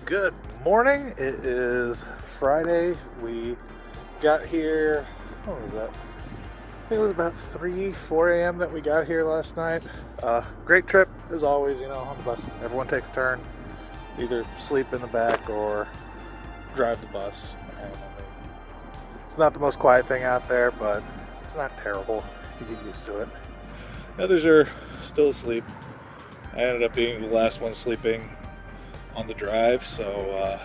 Good morning. It is Friday. We got here, what was that? I think it was about 4 a.m. that we got here last night. Great trip as always, on the bus. Everyone takes a turn. Either sleep in the back or drive the bus. And it's not the most quiet thing out there, but it's not terrible. You get used to it. Others are still asleep. I ended up being the last one sleeping on the drive, so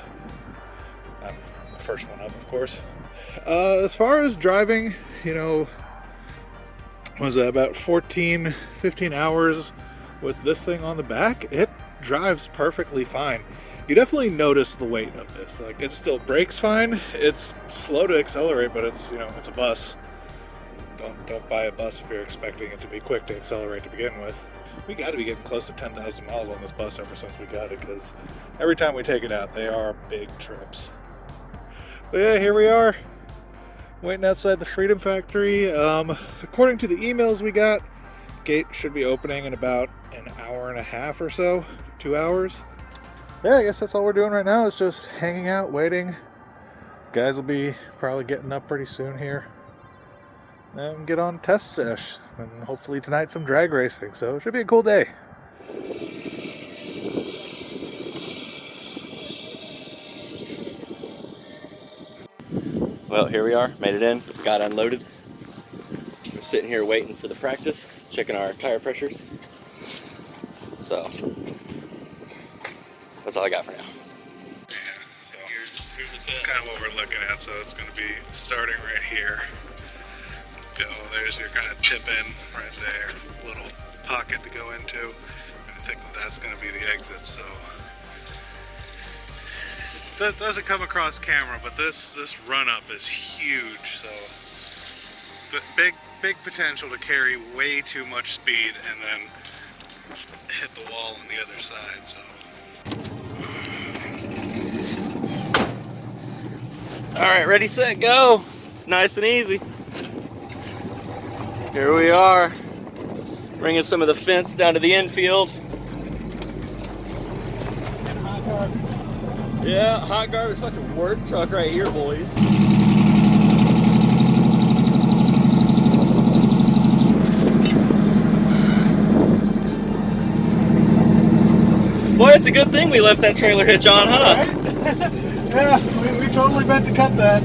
I'm the first one up, of course. As far as driving, was it about 15 hours with this thing on the back? It drives perfectly fine. You definitely notice the weight of this. Like, it still brakes fine. It's slow to accelerate, but it's it's a bus. Don't buy a bus if you're expecting it to be quick to accelerate to begin with. We got to be getting close to 10,000 miles on this bus ever since we got it, because every time we take it out, they are big trips. But yeah, here we are, waiting outside the Freedom Factory. According to the emails we got, gate should be opening in about an hour and a half or so, 2 hours. Yeah, I guess that's all we're doing right now is just hanging out, waiting. Guys will be probably getting up pretty soon here and get on test sesh, and hopefully tonight some drag racing, so it should be a cool day. Well, here we are, made it in, got unloaded. We're sitting here waiting for the practice, checking our tire pressures. So that's all I got for now. Yeah, so that's kind of what we're looking at. So it's going to be starting right here. So there's your kind of tip in right there, little pocket to go into. And I think that's going to be the exit. So that doesn't come across camera, but this run up is huge. So the big potential to carry way too much speed and then hit the wall on the other side. So. All right, ready, set, go. It's nice and easy. Here we are, bringing some of the fence down to the infield. Yeah, hot garbage fucking work truck right here, boys. Boy, it's a good thing we left that trailer hitch on, huh? Right? Yeah, we totally meant to cut that.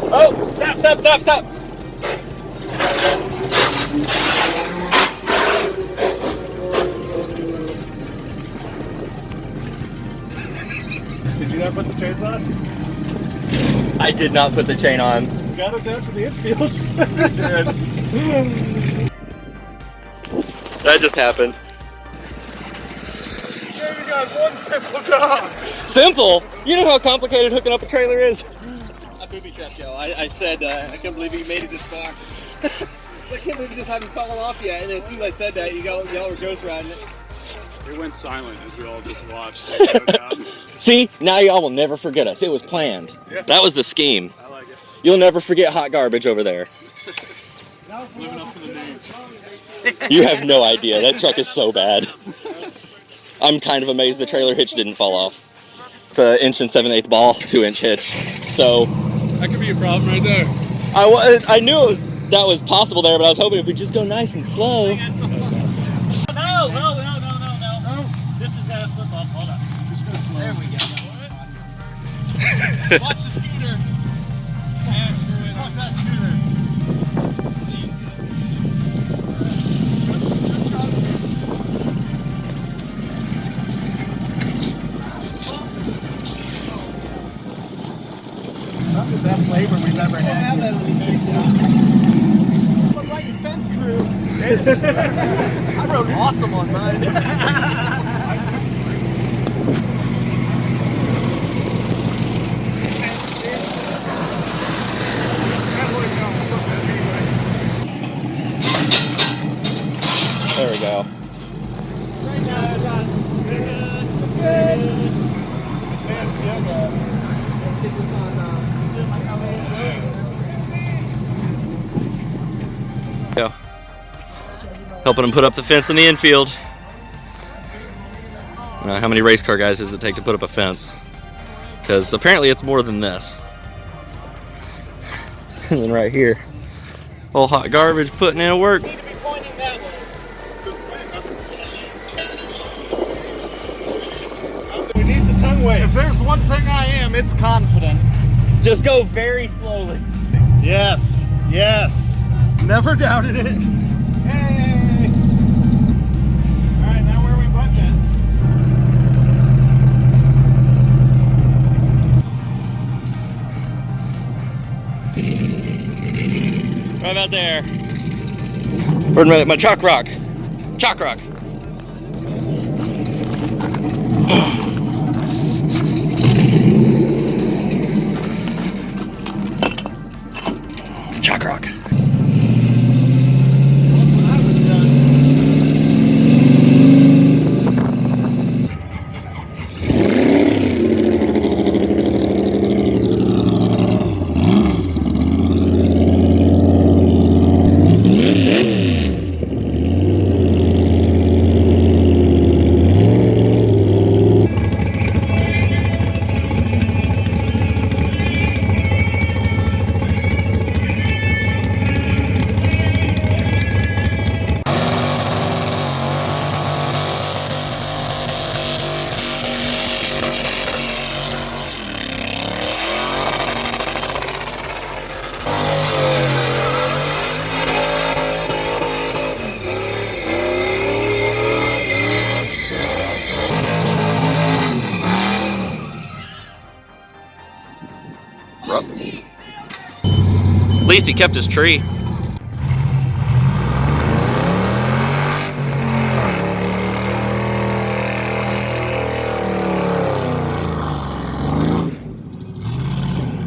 Oh, stop. Did you not put the chains on? I did not put the chain on. Got it down to the infield. That just happened. Yeah, you got one simple job. Simple? You know how complicated hooking up a trailer is? I booby trapped y'all. I said, I can't believe you made it this far. I can't believe you just haven't fallen off yet. And as soon as I said that, y'all were ghost riding it. It went silent as we all just watched. See, now y'all will never forget us. It was planned. Yeah. That was the scheme. I like it. You'll never forget hot garbage over there. Living up to the name. You have no idea. That truck is so bad. I'm kind of amazed the trailer hitch didn't fall off. It's an 1 7/8 ball, 2-inch hitch. So That could be a problem right there. I knew that was possible there, but I was hoping if we just go nice and slow. No. This is gonna flip up. Hold on. There we go. Watch the scooter. Yeah, screw it. Fuck that scooter. Not the best labor we've ever had. Look like a fence crew. I rode awesome on mine. There we go. Right now, Go. Helping him put up the fence in the infield. How many race car guys does it take to put up a fence? Because apparently it's more than this. And then right here, all hot garbage putting in work. We need the tongue wave. If there's one thing I am, it's confident. Just go very slowly. Yes, yes. Never doubted it. Hey! Alright, now where are we butting Right about there. Where's my chalk rock? Chalk rock. Chalk rock. At least he kept his tree.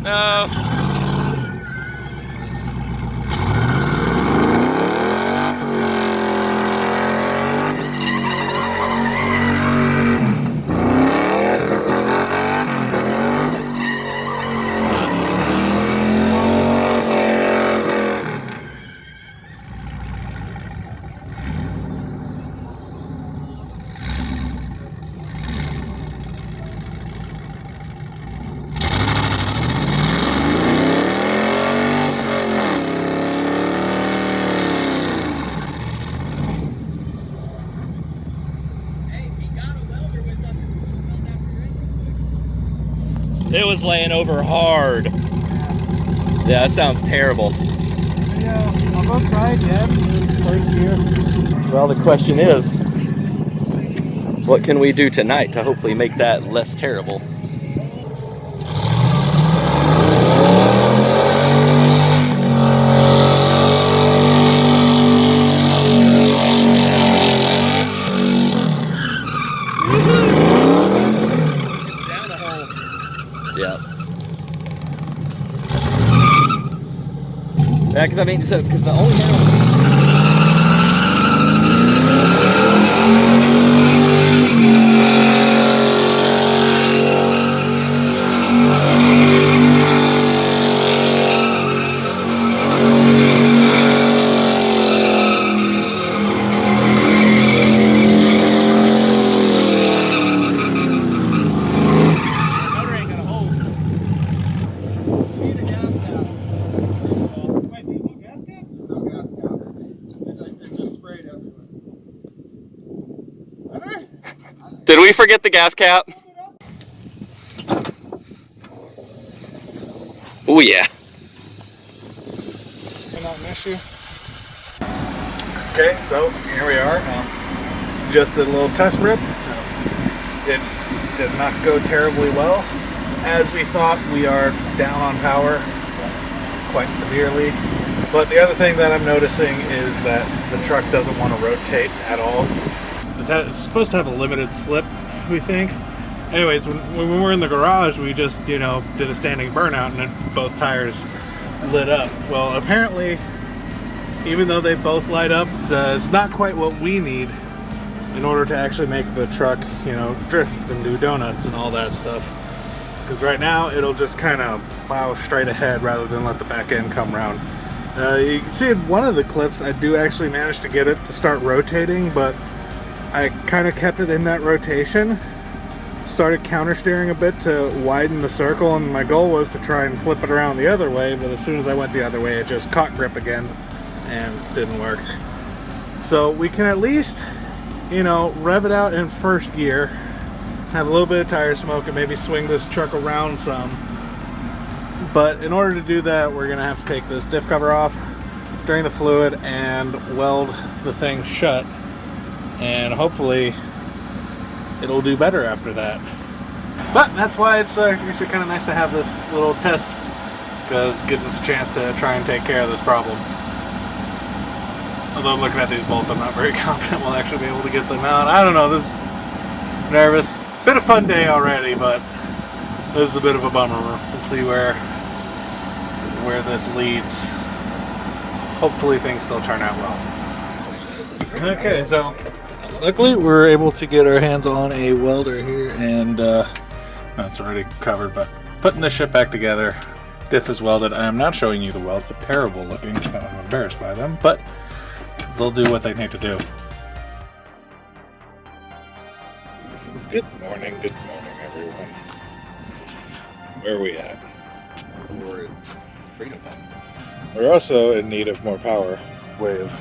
No. It was laying over hard. Yeah, that sounds terrible. Yeah, I'll go try again. First gear. Well, the question is, what can we do tonight to hopefully make that less terrible? Yeah, because I mean, because the only Did we forget the gas cap? Oh yeah. Not an issue. Okay, so here we are. Just did a little test rip. It did not go terribly well. As we thought, we are down on power quite severely. But the other thing that I'm noticing is that the truck doesn't want to rotate at all. It's supposed to have a limited slip, we think. Anyways, when we were in the garage, we just, did a standing burnout and then both tires lit up. Well, apparently, even though they both light up, it's not quite what we need in order to actually make the truck, drift and do donuts and all that stuff. because right now it'll just kind of plow straight ahead rather than let the back end come around. You can see in one of the clips I do actually manage to get it to start rotating, but I kind of kept it in that rotation, started counter steering a bit to widen the circle, and my goal was to try and flip it around the other way, but as soon as I went the other way it just caught grip again and didn't work. So we can at least, you know, rev it out in first gear, have a little bit of tire smoke, and maybe swing this truck around some. But in order to do that, we're gonna have to take this diff cover off, drain the fluid, and weld the thing shut, and hopefully it'll do better after that. But that's why it's actually kind of nice to have this little test, because it gives us a chance to try and take care of this problem. Although looking at these bolts, I'm not very confident we'll actually be able to get them out. I don't know, this is nervous. Been a fun day already, but this is a bit of a bummer. We'll see where this leads. Hopefully things still turn out well. Okay, so luckily we're able to get our hands on a welder here, and it's already covered, but putting this shit back together. Diff is welded. I am not showing you the welds. They're terrible looking. I'm embarrassed by them, but they'll do what they need to do. Good morning, everyone. Where are we at? We're at Freedom. We're also in need of more power. Way of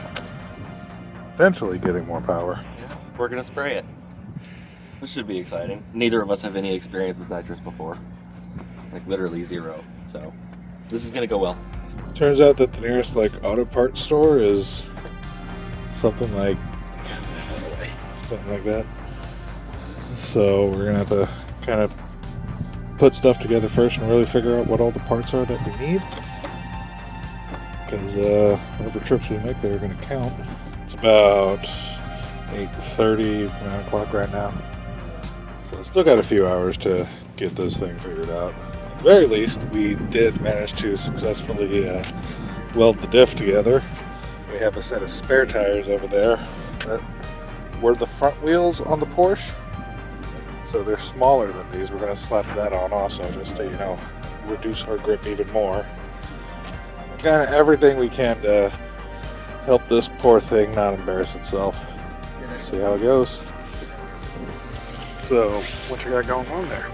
eventually getting more power. Yeah, we're gonna spray it. This should be exciting. Neither of us have any experience with nitrous before. Like literally zero. So this is gonna go well. Turns out that the nearest auto parts store is something like that. So we're gonna have to kind of put stuff together first and really figure out what all the parts are that we need, because whatever trips we make there are going to count. It's about 8:30, 9 o'clock right now, so still got a few hours to get this thing figured out. At the very least, we did manage to successfully weld the diff together. We have a set of spare tires over there that were the front wheels on the Porsche. So they're smaller than these. We're going to slap that on also, just to, you know, reduce our grip even more. Kind of everything we can to help this poor thing not embarrass itself. See how it goes. So, what you got going on there?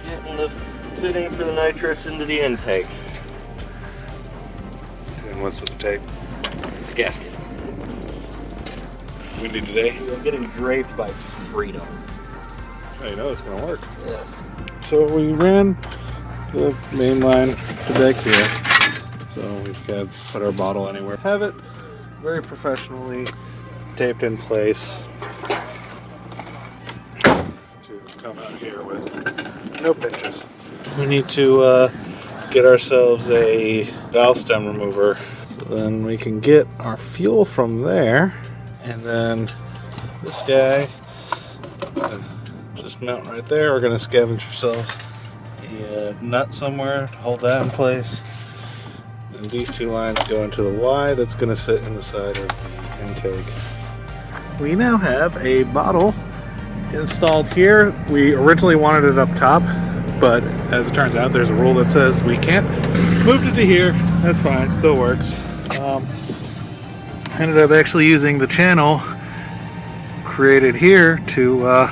Getting the fitting for the nitrous into the intake. And what's with the tape? It's a gasket. Windy today? I'm getting draped by Freedom. So you know it's going to work. Yes. So we ran the main line to back here. So we've got to put our bottle anywhere. Have it very professionally taped in place to come out here with no pinches. We need to get ourselves a valve stem remover, so then we can get our fuel from there, and then this guy just mount right there. We're going to scavenge ourselves a nut somewhere to hold that in place. And these two lines go into the Y that's going to sit in the side of the intake. We now have a bottle installed here. We originally wanted it up top, but as it turns out, there's a rule that says we can't. Moved it to here. That's fine. Still works. Ended up actually using the channel created here to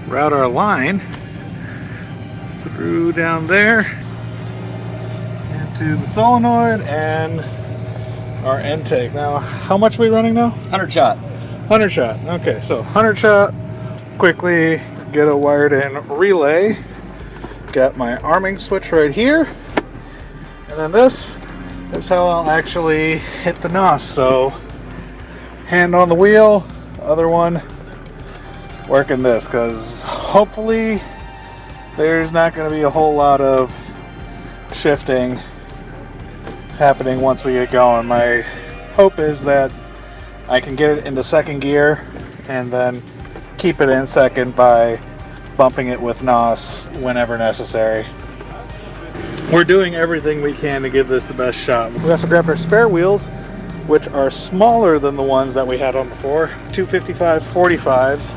route our line through down there into the solenoid and our intake. Now, how much are we running now? 100 shot. 100 shot. Okay, so 100 shot. Quickly get a wired in relay. Got my arming switch right here. And then this is how I'll actually hit the NOS. So, hand on the wheel, other one working this, because hopefully there's not going to be a whole lot of shifting happening once we get going. My hope is that I can get it into second gear and then keep it in second by bumping it with NOS whenever necessary. We're doing everything we can to give this the best shot. We also grabbed our spare wheels, which are smaller than the ones that we had on before. 255 45s,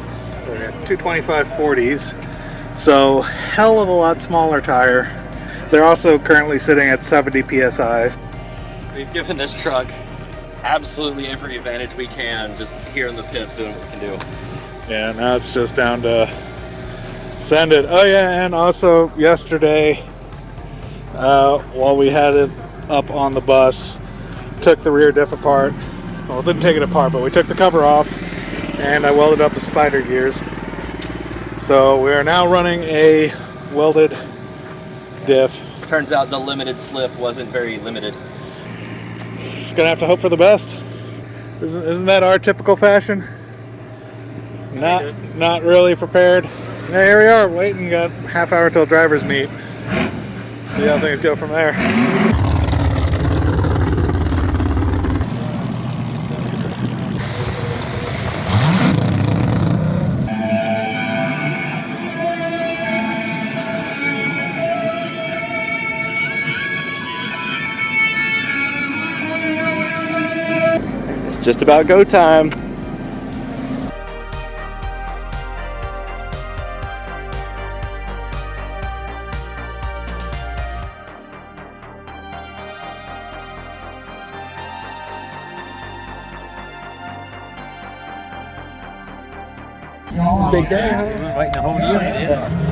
225 40s. So hell of a lot smaller tire. They're also currently sitting at 70 psi. We've given this truck absolutely every advantage we can, just here in the pits doing what we can do. Yeah, now it's just down to send it. Oh yeah, and also yesterday, while we had it up on the bus, took the rear diff apart. Well, didn't take it apart, but we took the cover off and I welded up the spider gears. So we are now running a welded diff. Turns out the limited slip wasn't very limited. Just gonna have to hope for the best. Isn't that our typical fashion? Not really prepared. Yeah, here we are, waiting. Got half hour till drivers meet. See how things go from there. It's just about go time. Big day, huh? Waiting the whole unit is.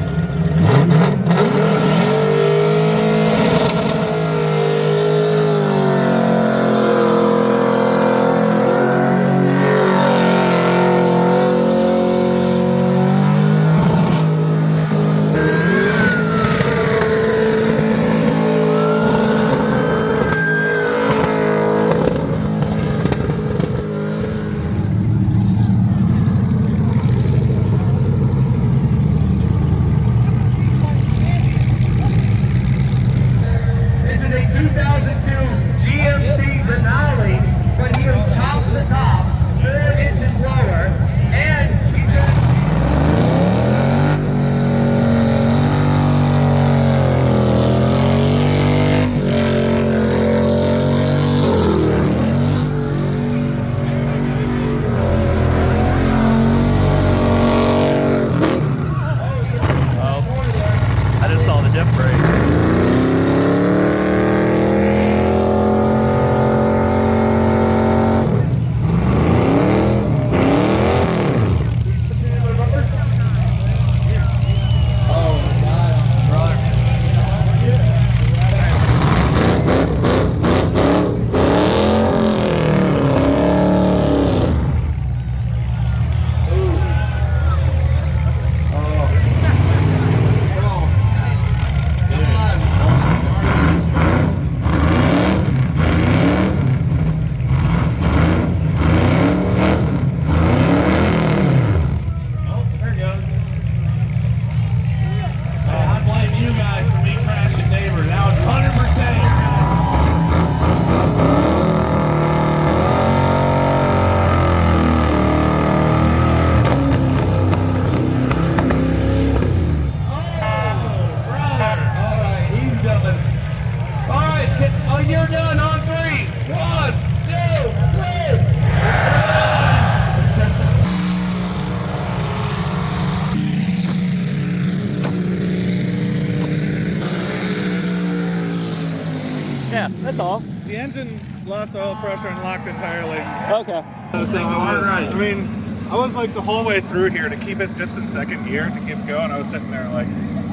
Yeah, that's all. The engine lost oil pressure and locked entirely. Okay. So I was like the whole way through here to keep it just in second gear to keep it going. I was sitting there like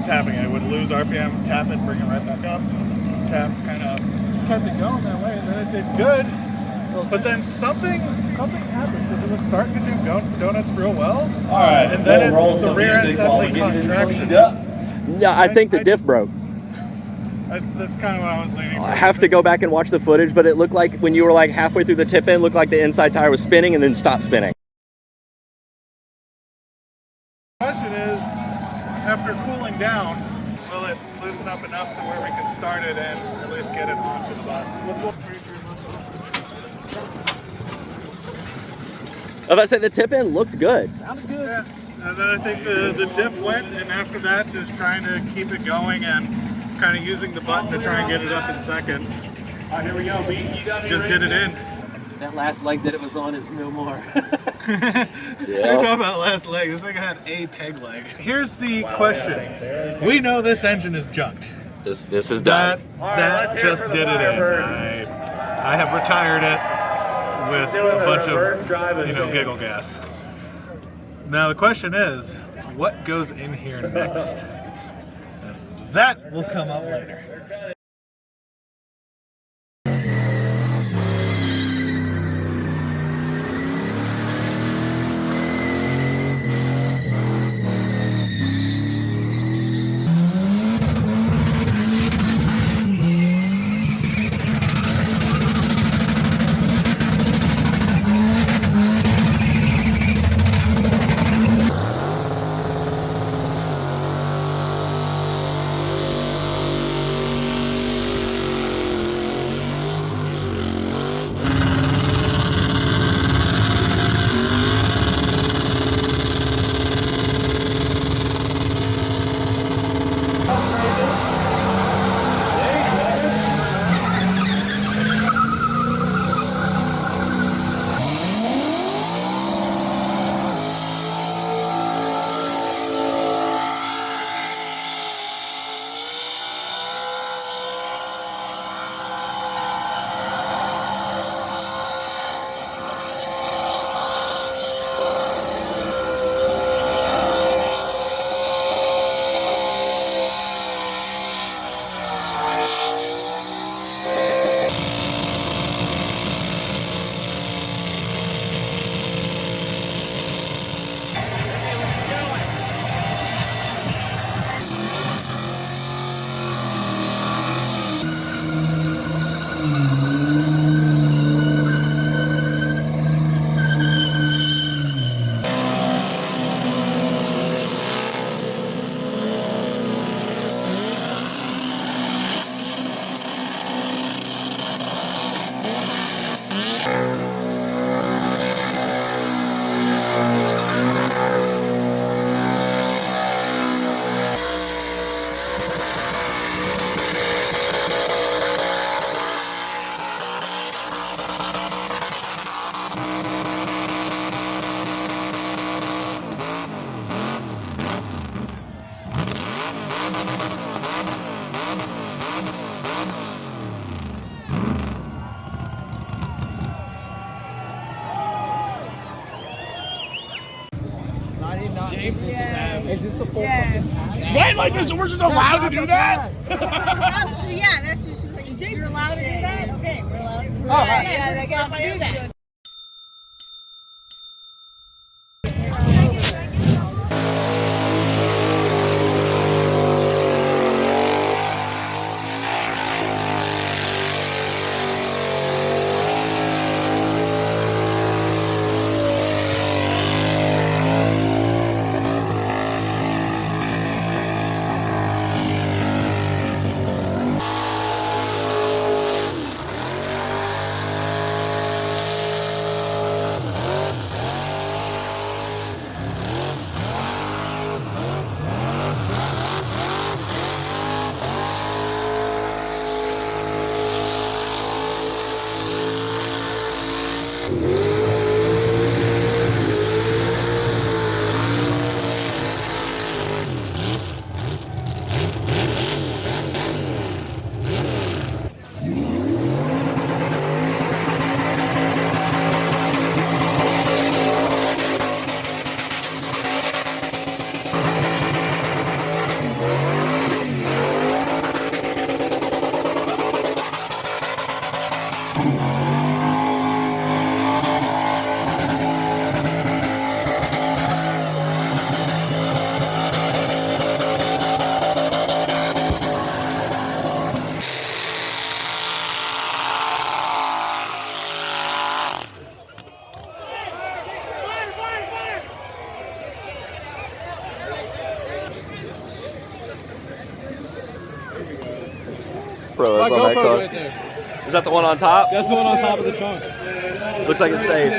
tapping it. I would lose RPM, tap it, bring it right back up, tap, kind of kept it going that way, and then it did good. But then something happened because it was starting to do donuts real well. All right, and then the rear end suddenly caught traction. Yeah, I think the diff broke. That's kind of what I was leaning for. I have to go back and watch the footage, but it looked like when you were like halfway through the tip in, looked like the inside tire was spinning and then stopped spinning. The question is, after cooling down, will it loosen up enough to where we can start it and at least get it onto the bus? Let's go. I was about to say the tip in looked good. Sounded good. Yeah. And then I think the diff went, and after that, just trying to keep it going and kind of using the button to try and get it up in second. All right, here we go. You got Just did it in. That last leg that it was on is no more. You're talking about last leg. This thing had a peg leg. Here's the question. We know this engine is junked. This is done. That just did it in. I have retired it with a bunch of, giggle gas. Now the question is, what goes in here next? And that will come up later. James is savage. Is this the full Yeah. Wait, like this? We're just allowed to do that? Yeah, that's what she was like. You're allowed to do that? Okay, we're allowed to do that. Yeah, I guess allowed to do that. Bro, that's on that car. right there. Is that the one on top? That's the one on top of the trunk. Looks like it's safe.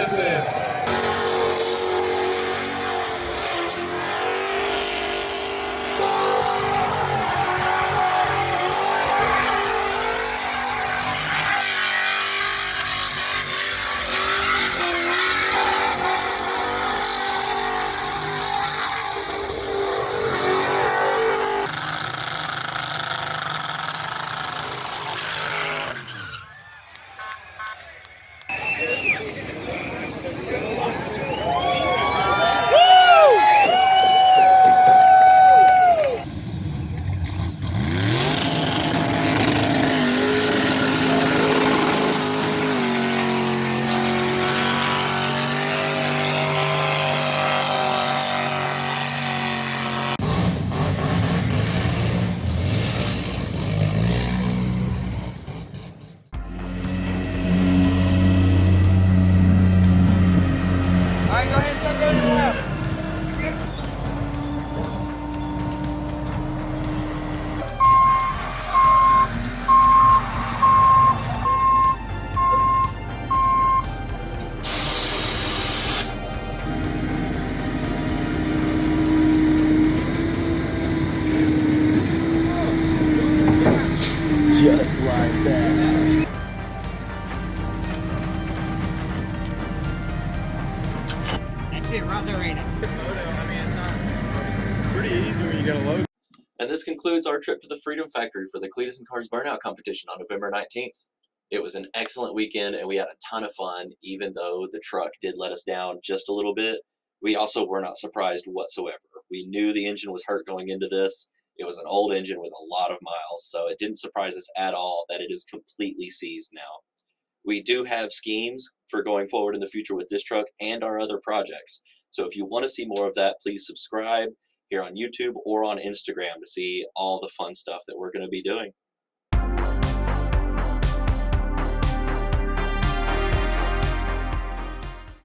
Pretty easy when you got a load. And this concludes our trip to the Freedom Factory for the Cleetus and Cars Burnout competition on November 19th. It was an excellent weekend and we had a ton of fun, even though the truck did let us down just a little bit. We also were not surprised whatsoever. We knew the engine was hurt going into this. It was an old engine with a lot of miles, so it didn't surprise us at all that it is completely seized now. We do have schemes for going forward in the future with this truck and our other projects. So if you want to see more of that, please subscribe here on YouTube or on Instagram to see all the fun stuff that we're going to be doing.